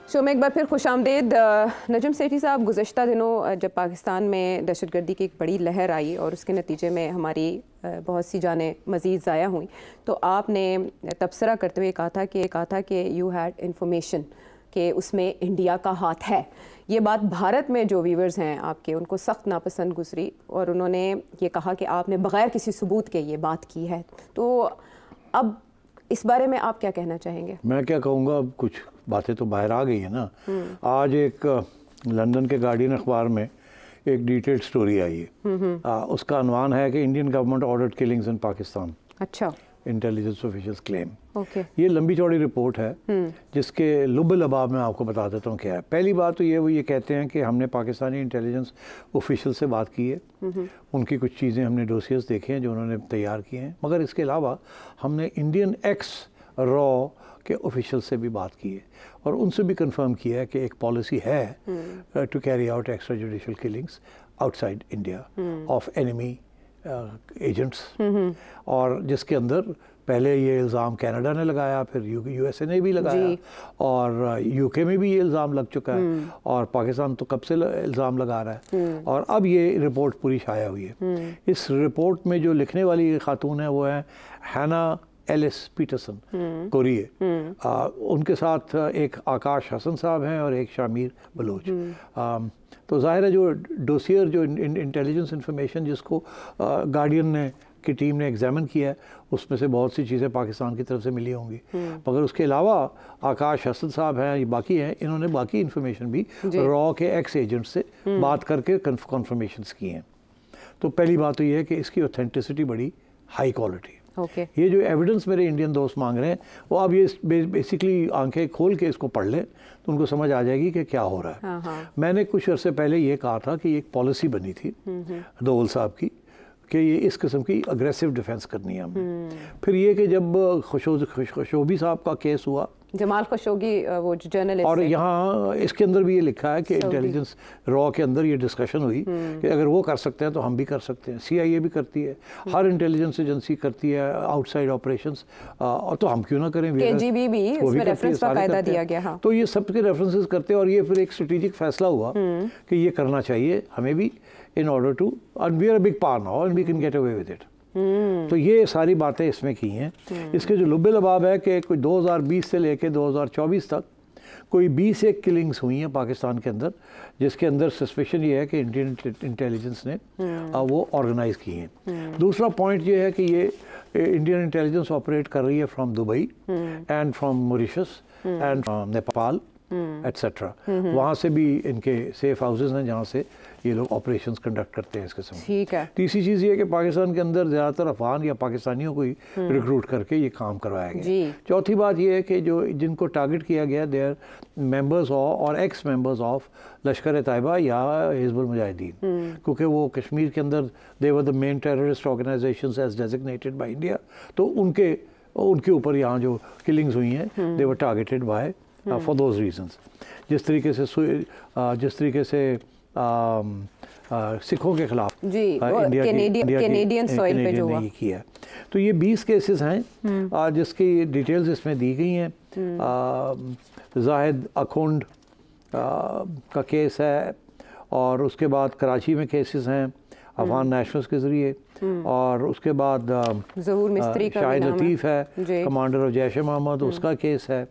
Show में एक बार फिर खुशामदीद। नजम सेठी साहब, गुज़श्ता दिनों जब पाकिस्तान में दहशतगर्दी की एक बड़ी लहर आई और उसके नतीजे में हमारी बहुत सी जानें मज़ीद ज़ाया हुई, तो आपने तबसरा करते हुए कहा था कि यू हैड इंफॉर्मेशन कि उसमें इंडिया का हाथ है। ये बात भारत में जो व्यूवर्स हैं आपके, उनको सख्त नापसंद गुजरी और उन्होंने ये कहा कि आपने बग़ैर किसी सबूत के ये बात की है। तो अब इस बारे में आप क्या कहना चाहेंगे? मैं क्या कहूँगा, अब कुछ बातें तो बाहर आ गई है ना। आज एक लंदन के गार्डियन अखबार में एक डिटेल्ड स्टोरी आई है। उसका अनवान है कि इंडियन गवर्नमेंट ऑर्डर्ड किलिंग्स इन पाकिस्तान। अच्छा। Intelligence officials claim. ओके। ये लंबी चौड़ी रिपोर्ट है जिसके लुब लबाब में आपको बता देता हूँ क्या है। पहली बात तो वो ये कहते हैं कि हमने पाकिस्तानी इंटेलिजेंस ऑफिशियल से बात की है, उनकी कुछ चीज़ें हमने डोसियर्स देखे हैं जो उन्होंने तैयार किए हैं, मगर इसके अलावा हमने इंडियन एक्स रॉ के ऑफिशियल से भी बात की है और उनसे भी कंफर्म किया है कि एक पॉलिसी है to carry out extra judicial killings outside India of enemy agents, और जिसके अंदर पहले ये इल्ज़ाम कनाडा ने लगाया, फिर यूएसए ने भी लगाया और यूके में भी ये इल्ज़ाम लग चुका है और पाकिस्तान तो कब से इल्ज़ाम लगा रहा है और अब ये रिपोर्ट पूरी शाया हुई है। इस रिपोर्ट में जो लिखने वाली खातून है वो है हैना एलिस पीटरसन कोरिए। उनके साथ एक आकाश हसन साहब हैं और एक शामिर बलोच। तो ज़ाहिर है जो डोसियर, जो इंटेलिजेंस इंफॉर्मेशन जिसको गार्डियन ने की टीम ने एग्जामिन किया है, उसमें से बहुत सी चीज़ें पाकिस्तान की तरफ से मिली होंगी, मगर उसके अलावा आकाश हसन साहब हैं, ये बाकी हैं, इन्होंने बाकी इन्फॉर्मेशन भी रॉ के एक्स एजेंट से बात करके कन्फर्मेशंस की हैं। तो पहली बात तो ये है कि इसकी ऑथेंटिसिटी बड़ी हाई क्वालिटी। ये जो एविडेंस मेरे इंडियन दोस्त मांग रहे हैं, वो अब ये बेसिकली आंखें खोल के इसको पढ़ लें तो उनको समझ आ जाएगी कि क्या हो रहा है। मैंने कुछ अर्से पहले ये कहा था कि एक पॉलिसी बनी थी दोवल साहब की कि ये इस किस्म की अग्रेसिव डिफेंस करनी है हमें। फिर ये कि जब खशोगी साहब का केस हुआ, जमाल खशोगी वो जो जर्नलिस्ट, और यहाँ इसके अंदर भी ये लिखा है कि इंटेलिजेंस रॉ के अंदर ये डिस्कशन हुई कि अगर वो कर सकते हैं तो हम भी कर सकते हैं। CIA भी करती है, हर इंटेलिजेंस एजेंसी करती है आउटसाइड ऑपरेशंस, और तो हम क्यों ना करें। KGB भी इसमें रेफरेंस बाकायदा दिया गया। हाँ। तो ये सबके रेफरेंसेस करते हैं और ये फिर एक स्ट्रेटेजिक फैसला हुआ कि ये करना चाहिए हमें भी, in order to, and we are a big power now and we can get away with it. तो ये सारी बातें इसमें की हैं। इसके जो लुब्बे लबाब है कि कोई 2020 से लेके 2024 तक कोई 20 एक किलिंग्स हुई हैं पाकिस्तान के अंदर, जिसके अंदर सस्पेशन ये है कि इंडियन इंटेलिजेंस ने वो ऑर्गेनाइज की हैं। दूसरा पॉइंट ये है कि ये इंडियन इंटेलिजेंस ऑपरेट कर रही है from Dubai and from Mauritius and from Nepal etcetera. वहाँ से भी इनके सेफ हाउसेज हैं जहाँ से ये लोग ऑपरेशंस कंडक्ट करते हैं इस किस्म। ठीक है। तीसरी चीज़ ये है कि पाकिस्तान के अंदर ज़्यादातर अफगान या पाकिस्तानियों को ही रिक्रूट करके ये काम करवाया गया। चौथी बात ये है कि जो जिनको टारगेट किया गया, दे आर मेंबर्स और एक्स मेंबर्स ऑफ लश्कर तैयबा या हिजबुल मुजाहिदीन, क्योंकि वो कश्मीर के अंदर they were the main terrorist organisations as designated by India. तो उनके ऊपर यहाँ जो किलिंग्स हुई हैं, they were targeted by for those reasons. जिस तरीके से सिखों के खिलाफ कैनेडियन सॉइल पे जो हुआ किया, तो ये 20 केसेस हैं जिसकी डिटेल्स इसमें दी गई हैं। जाहिद अखुंड का केस है और उसके बाद कराची में केसेस हैं अफगान नेशनल्स के ज़रिए, और उसके बाद ज़हूर मिस्त्री का शाहिद लतीफ़ है कमांडर ऑफ जैश ए मोहम्मद, उसका केस है।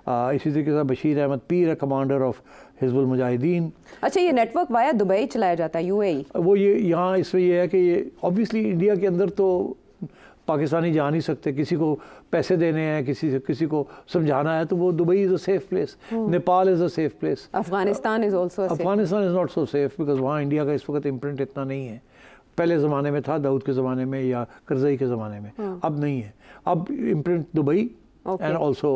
इसी तरीके से बशीर अहमद पीर है कमांडर ऑफ हिजबुल मुजाहिदीन। अच्छा, ये नेटवर्क वाया दुबई चलाया जाता है, UAE? वो ये यहाँ इसमें ये है कि ये ऑब्वियसली इंडिया के अंदर तो पाकिस्तानी जा नहीं सकते, किसी को पैसे देने हैं, किसी को समझाना है, तो वो Dubai is a safe place, Nepal is a safe place, Afghanistan is not so safe because वहाँ इंडिया का इस वक्त इम्प्रिंट इतना नहीं है। पहले ज़माने में था, दाऊद के ज़माने में या करज़ई के ज़माने में, अब नहीं है। अब imprint Dubai and also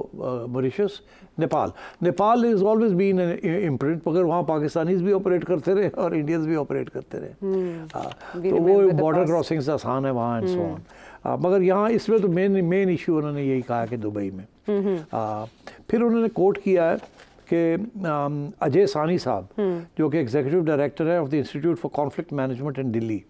Mauritius, Nepal is always been an imprint, मगर वहाँ पाकिस्तानीज भी ऑपरेट करते रहे और इंडियंस भी ऑपरेट करते रहे। तो वो बॉर्डर क्रॉसिंग्स आसान है वहाँ एंड सो ऑन। मगर यहाँ इसमें तो मेन इशू उन्होंने यही कहा कि दुबई में। फिर उन्होंने कोट किया है कि अजय सानी साहब जो कि एग्जीक्यूटिव डायरेक्टर है of the institute for conflict management in Delhi,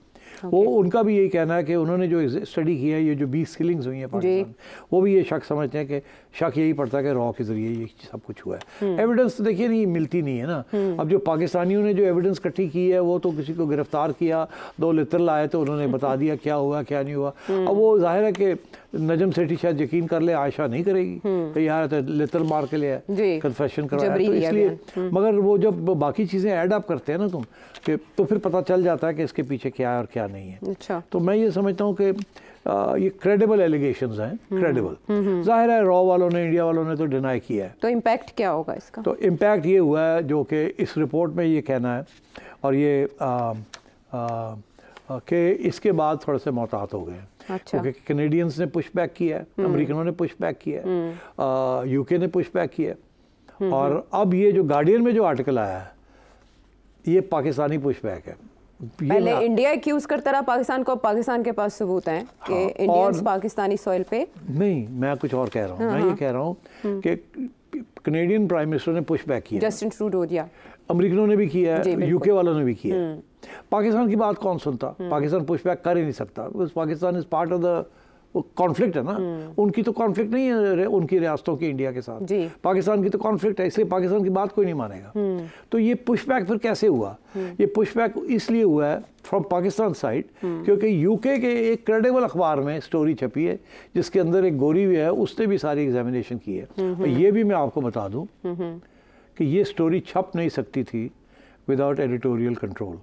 वो उनका भी यही कहना है कि उन्होंने जो स्टडी की है, ये जो 20 किलिंग्स हुई हैं पाकिस्तान, वो भी ये शक समझते हैं कि शक यही पड़ता है कि रॉ के ज़रिए ये सब कुछ हुआ है। एविडेंस देखिए नहीं मिलती नहीं है ना। अब जो पाकिस्तानियों ने जो एविडेंस इकट्ठी की है वो तो किसी को गिरफ्तार किया, 2 लित्र लाए तो उन्होंने बता दिया क्या हुआ क्या नहीं हुआ। अब वो जाहिर है कि नजम सेठी शायद यकीन कर ले, आयशा नहीं करेगी कि यार तो लित्र मार के लिया कन्फेशन करवाया, तो इसलिए। मगर वो जब बाकी चीज़ें ऐड अप करते हैं ना तुम कि तो फिर पता चल जाता है कि इसके पीछे क्या है और क्या नहीं है। अच्छा। तो मैं ये समझता हूँ कि ये क्रेडिबल एलिगेशंस हैं, क्रेडिबल। जाहिर है रॉ वालों ने, इंडिया वालों ने तो डिनाई किया है। तो इम्पैक्ट क्या होगा इसका? तो इम्पैक्ट ये हुआ है जो कि इस रिपोर्ट में ये कहना है, और ये कि इसके बाद थोड़े से मोहतात हो गए हैं। अच्छा। क्योंकि कैनेडियंस ने पुश बैक किया है, अमेरिकनों ने पुश बैक किया है, यूके ने पुश बैक किया है, और अब ये जो गार्डियन में जो आर्टिकल आया है ये पाकिस्तानी पुश बैक है। पहले इंडिया एक्यूज करता रहा पाकिस्तान को, पाकिस्तान के पास सबूत हैं कि इंडियंस पाकिस्तानी सॉइल पे। नहीं, मैं कुछ और कह रहा हूँ। मैं ये कह रहा हूँ कि कैनेडियन प्राइम मिनिस्टर ने पुश बैक किया, जस्टिन ट्रूडो, अमेरिकनों ने भी किया है, यूके वालों ने भी किया है। पाकिस्तान की बात कौन सुनता? पाकिस्तान पुश बैक कर ही नहीं सकता, because Pakistan is part of the conflict है ना। उनकी तो कॉन्फ्लिक्ट नहीं है उनकी रियासतों की इंडिया के साथ, पाकिस्तान की तो कॉन्फ्लिक्ट है, इसलिए पाकिस्तान की बात कोई नहीं मानेगा। तो ये पुशबैक फिर कैसे हुआ? ये पुशबैक इसलिए हुआ है फ्रॉम पाकिस्तान साइड क्योंकि यूके के एक क्रेडिबल अखबार में स्टोरी छपी है जिसके अंदर एक गोरी भी है, उसने भी सारी एग्जामिनेशन की है। और ये भी मैं आपको बता दूं कि ये स्टोरी छप नहीं सकती थी विदाउट एडिटोरियल कंट्रोल।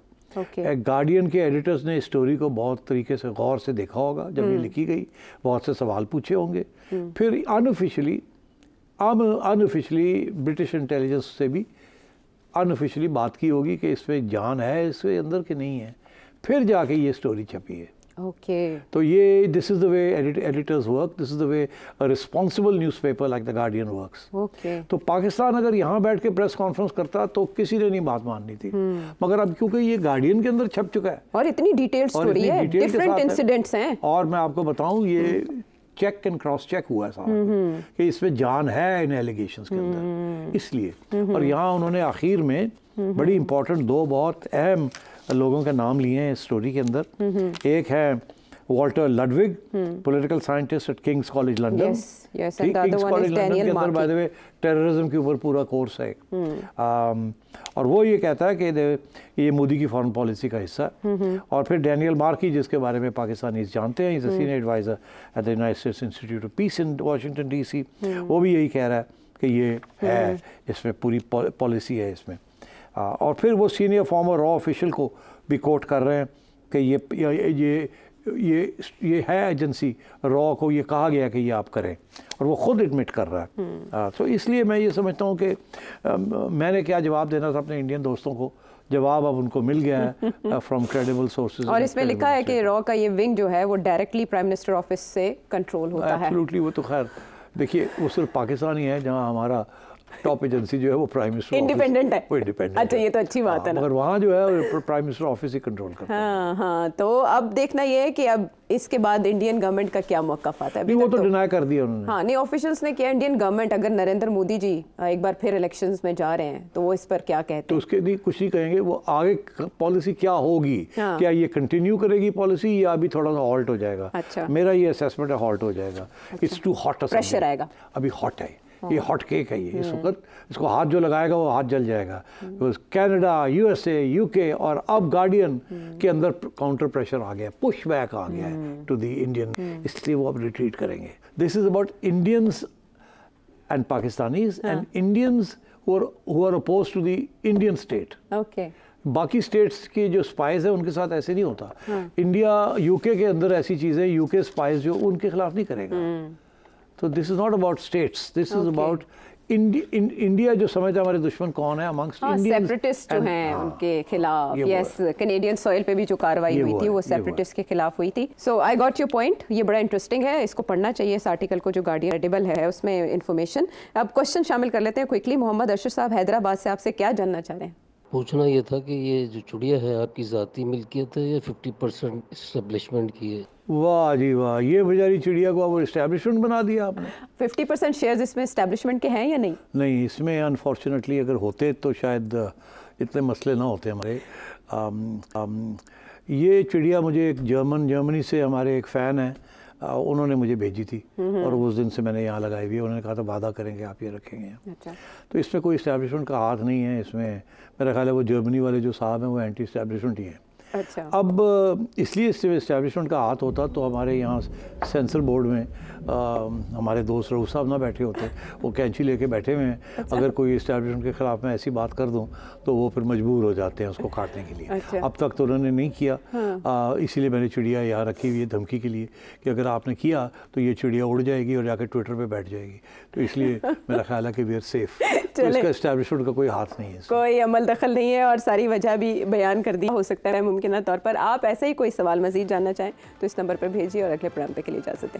गार्डियन के एडिटर्स ने स्टोरी को बहुत तरीके से गौर से देखा होगा जब ये लिखी गई, बहुत से सवाल पूछे होंगे, फिर अनऑफिशियली ब्रिटिश इंटेलिजेंस से भी अनऑफिशियली बात की होगी कि इसमें जान है इसके अंदर कि नहीं है, फिर जाके ये स्टोरी छपी है। तो ये this is the way editors work, this is the way a responsible newspaper like the guardian works. तो पाकिस्तान अगर यहाँ बैठ के प्रेस कॉन्फ्रेंस करता तो किसी ने नहीं बात माननी थी, मगर अब क्योंकि ये गार्डियन के अंदर छप चुका है और इतनी डिटेल्ड स्टोरी है, डिफरेंट इंसिडेंट्स हैं, और मैं आपको बताऊं ये चेक एंड क्रॉस चेक हुआ है साहब कि इसमें जान है इन एलिगेशंस के अंदर, इसलिए। और यहाँ उन्होंने आखिर में बड़ी इंपॉर्टेंट 2 बहुत अहम लोगों के नाम लिए हैं इस स्टोरी के अंदर। एक है Walter Ludwig, political scientist at King's College London. King's College London के अंदर बाय द वे टेररिज्म के ऊपर पूरा कोर्स है। और वो ये कहता है कि ये मोदी की फॉरेन पॉलिसी का हिस्सा है। और फिर डैनियल मार्की, जिसके बारे में पाकिस्तानीज जानते हैं, is a senior advisor at the United States Institute of Peace in Washington DC, वो भी यही कह रहा है कि ये है, इसमें पूरी पॉलिसी है इसमें। और फिर वो सीनियर फॉर्मर रॉ ऑफिशियल को भी कोट कर रहे हैं कि ये है एजेंसी रॉ को ये कहा गया कि ये आप करें, और वो खुद एडमिट कर रहा है। तो इसलिए मैं ये समझता हूँ कि मैंने क्या जवाब देना था अपने इंडियन दोस्तों को, जवाब अब उनको मिल गया है फ्रॉम क्रेडिबल सोर्सेज। और इसमें लिखा है कि रॉ का ये विंग जो है वो डायरेक्टली प्राइम मिनिस्टर ऑफिस से कंट्रोल होता है। एब्सोल्युटली। वो तो खैर देखिए वो सिर्फ पाकिस्तान ही है जहाँ हमारा टॉप एजेंसी जो है वो प्राइम मिनिस्टर इंडिपेंडेंट है, वो इंडिपेंडेंट। अच्छा, ये तो अच्छी बात है ना। मगर वहाँ जो है प्राइम मिनिस्टर ऑफिस ही कंट्रोल करता है। हाँ, तो अब देखना ये है कि अब इसके बाद इंडियन गवर्नमेंट का क्या मौक़िफ़ आता है। नहीं, वो तो डिनाई कर दिया उन्होंने। हाँ, नहीं, ऑफिशियल्स ने किया। इंडियन गवर्नमेंट अगर नरेंद्र मोदी जी एक बार फिर इलेक्शंस में जा रहे हैं तो वो इस पर क्या कहते हैं? तो उसके लिए कुछ नहीं कहेंगे, वो आगे पॉलिसी क्या होगी, क्या ये कंटिन्यू करेगी पॉलिसी या अभी थोड़ा सा हॉल्ट हो जाएगा। अच्छा, मेरा ये असेसमेंट है हॉल्ट हो जाएगा। इट्स टू हॉट, प्रेशर आएगा, अभी हॉट है, ये हॉट केक है ये। इस वक्त इसको हाथ जो लगाएगा वो हाथ जल जाएगा। कनाडा, USA, UK और अब गार्डियन के अंदर काउंटर प्रेशर आ गया, पुश बैक आ गया है टू द इंडियन, इसलिए वो अब रिट्रीट करेंगे। This is about Indians and Pakistanis and Indians who are opposed to the Indian state. Okay, बाकी स्टेट्स के जो स्पाइस है उनके साथ ऐसे नहीं होता। इंडिया UK के अंदर ऐसी चीज़ें UK स्पाइस जो उनके खिलाफ नहीं करेगा। तो this is not about states, this is about India जो समझता है हमारे दुश्मन कौन है अमंगस्ट इंडियंस, सेपरेटिस्ट जो हैं उनके खिलाफ। यस, कैनेडियन सॉइल पे भी जो कार्रवाई हुई थी वो सेपरेटिस्ट के खिलाफ हुई थी। सो आई गॉट योर पॉइंट, ये बड़ा इंटरेस्टिंग है, इसको पढ़ना चाहिए इस आर्टिकल को जो गार्डियन क्रेडिबल है उसमें इन्फॉर्मेशन। अब क्वेश्चन शामिल कर लेते हैं क्विकली। मोहम्मद अरशद साहब हैदराबाद से आपसे क्या जानना चाह रहे हैं? पूछना ये था कि ये जो चिड़िया है आपकी ज़ाती मिल्कियत है या 50% इस्टेब्लिशमेंट की है? वाह जी वाह, ये बेचारी चिड़िया को अब इस्टेब्लिशमेंट बना दिया आपने। 50% शेयर्स इसमें इस्टेब्लिशमेंट के हैं या नहीं? नहीं, इसमें अनफॉर्चुनेटली अगर होते तो शायद इतने मसले ना होते हमारे। ये चिड़िया मुझे एक जर्मनी से हमारे एक फ़ैन है उन्होंने मुझे भेजी थी और उस दिन से मैंने यहाँ लगाई हुई है। उन्होंने कहा था वादा करेंगे आप ये रखेंगे। अच्छा। तो इसमें कोई इस्टेब्लिशमेंट का हाथ नहीं है। इसमें मेरा ख्याल है वो जर्मनी वाले जो साहब हैं वो एंटी इस्टेब्लिशमेंट ही हैं। अच्छा। अब इसलिए इस्टेब्लिशमेंट का हाथ होता तो हमारे यहाँ सेंसर बोर्ड में हमारे दोस्त रऊफ साहब ना बैठे होते, वो कैंची लेके बैठे हुए हैं। अच्छा। अगर कोई इस्टेब्लिशमेंट के ख़िलाफ़ मैं ऐसी बात कर दूं तो वो फिर मजबूर हो जाते हैं उसको काटने के लिए। अच्छा। अब तक तो उन्होंने नहीं किया। हाँ। इसीलिए मैंने चिड़िया यहाँ रखी हुई है धमकी के लिए कि अगर आपने किया तो ये चिड़िया उड़ जाएगी और जाकर ट्विटर पर बैठ जाएगी। तो इसलिए मेरा ख्याल है कि वी आर सेफ। तो इसका इस्टेब्लिशमेंट का कोई हाथ नहीं है, कोई अमल दखल नहीं है और सारी वजह भी बयान कर दी। हो सकता है मुमकिन तौर पर आप ऐसे ही कोई सवाल मज़ीद जानना चाहें तो इस नंबर पर भेजिए और अगले प्रोग्राम तक के लिए इजाज़त दें।